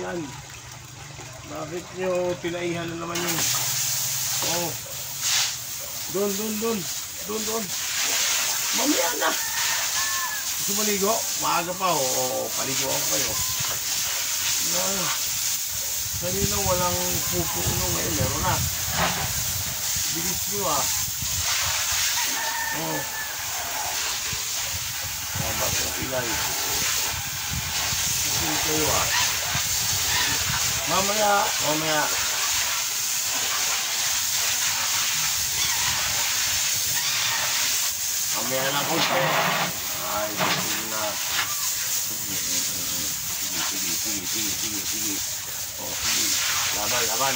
yan? Bakit nyo tinaihan na naman yung... Oh. Doon. Mamaya na. Gusto maligo? Maaga pa, paligo ako kayo. Kanina walang pupo ngayon, meron na. Bilis nyo bakit pilay? Gusto kayo Mamaya. Mamaya na konti. Ay, gusto na. Sige. Oh, sige. Laban. Laban.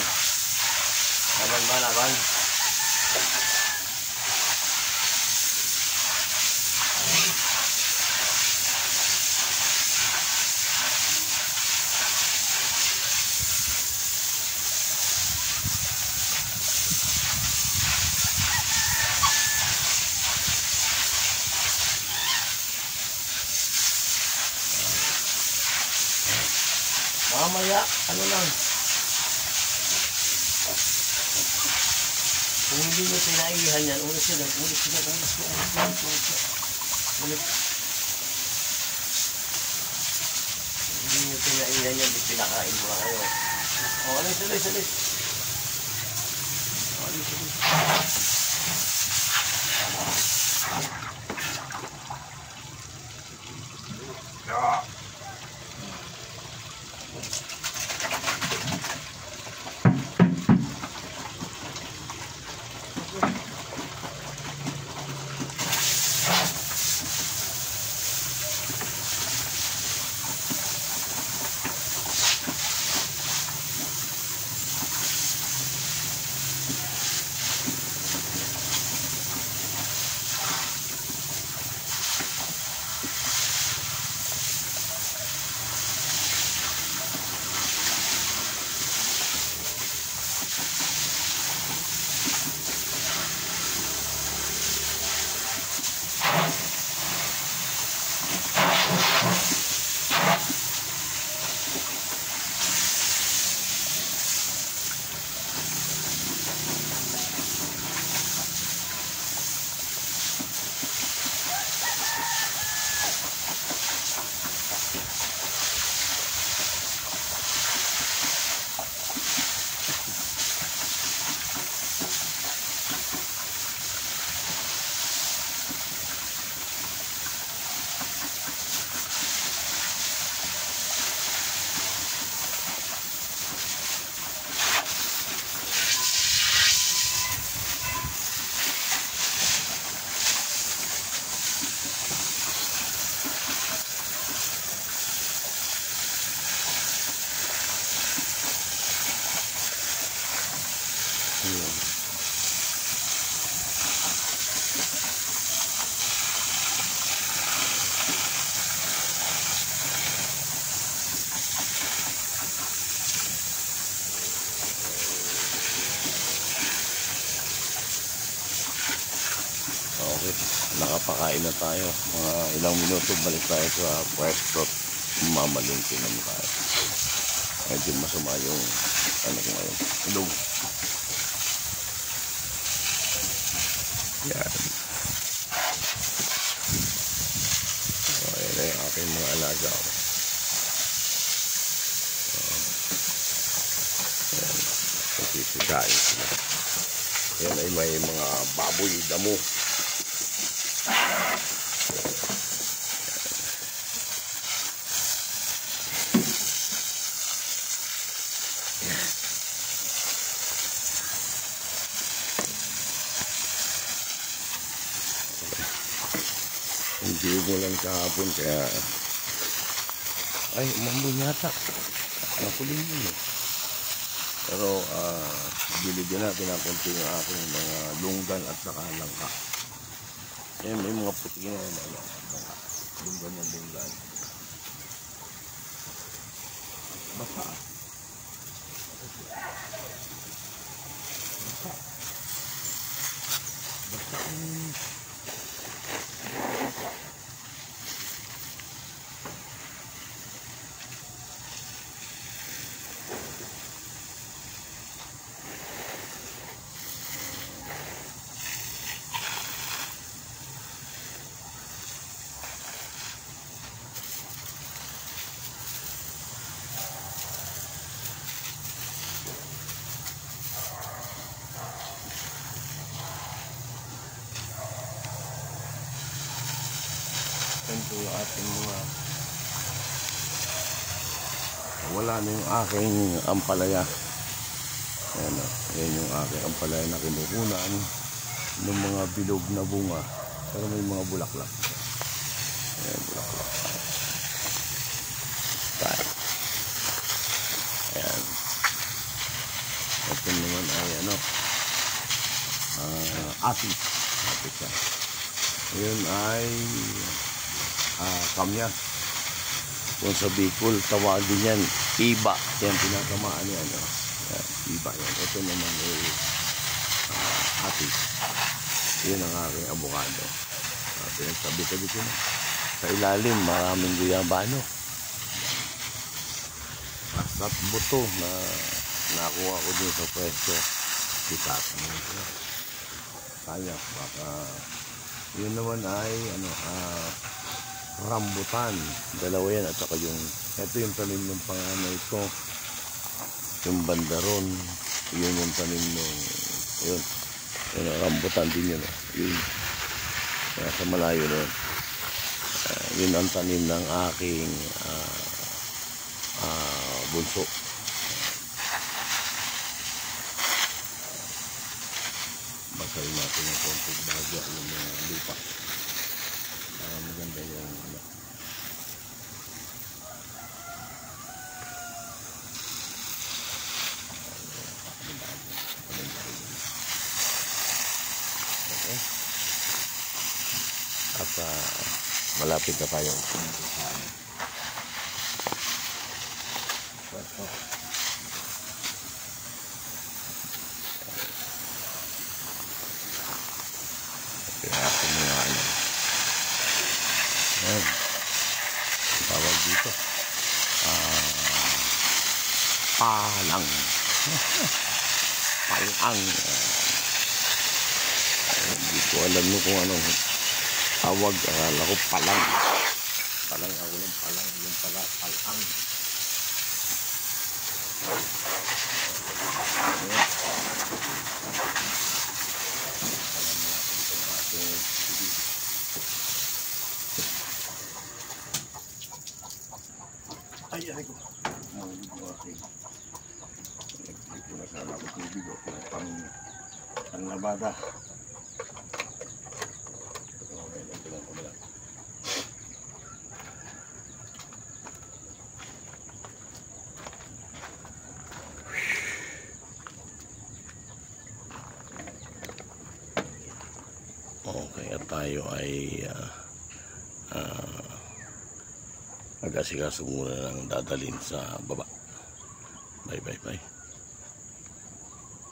Mamaya, ano lang. Kung hindi nyo pinaihan yan, ulit sila. Hindi nyo pinaihan yan, pinakain mo na kayo. Alis. Okay, nakapakain na tayo. Mga ilang minuto balik tayo sa pwesto. Mamalingki naman tayo. Medyo masama yung ano ko ngayon. Ilong. Yan. Okay na yung aking mga alaga. Yan. Sisigain sila. Yan ay may mga baboy damo. Hindi mo lang kahapon kaya ay umambon yata nakuling yun pero bilibin natin ang konti ng aking mga lunggan at saka langka. May mga puti na lunggan basta Ito yung ating mga wala na yung aking ampalaya. Ayan o, ayan yung aking ampalaya na kinukunan ng mga bilog na bunga, pero may mga bulaklak. Ayan, bulaklak. Ayan. Ito naman ay ano, atis. Atis siya. Ayan ay kamya. Kung sa Bicol, tawagin yan iba. Yan, pinatamaan yan. Ayan, iba yan. Ito naman ay atis. Yun ang aking abukado. Pinagsabi-sabi ko na. Sa ilalim, maraming guyabano. At buto na nakuha ko din sa pwesto. Sikat. Kaya, baka yun naman ay rambutan. Dalawa yan. At saka yung, ito yung tanim ng panganay ko. Yung bandaron. Yun yung tanim ng, yun. Yun, rambutan din yun. Yun. Nasa malayo nun. Yun ang tanim ng aking bunso. Basahin natin ng konting bagya yung mga lupa. Maganda yung okay. At malapit na tayo tawag dito palang palang hindi ko alam no kung anong tawag. Akala ko palang ako ng palang yung pala palang. Ay ko. Hindi ko na sana ako tubig o pang labada. Okay, at tayo ay mag-asikaso muna ng dadalhin sa baba. Bye.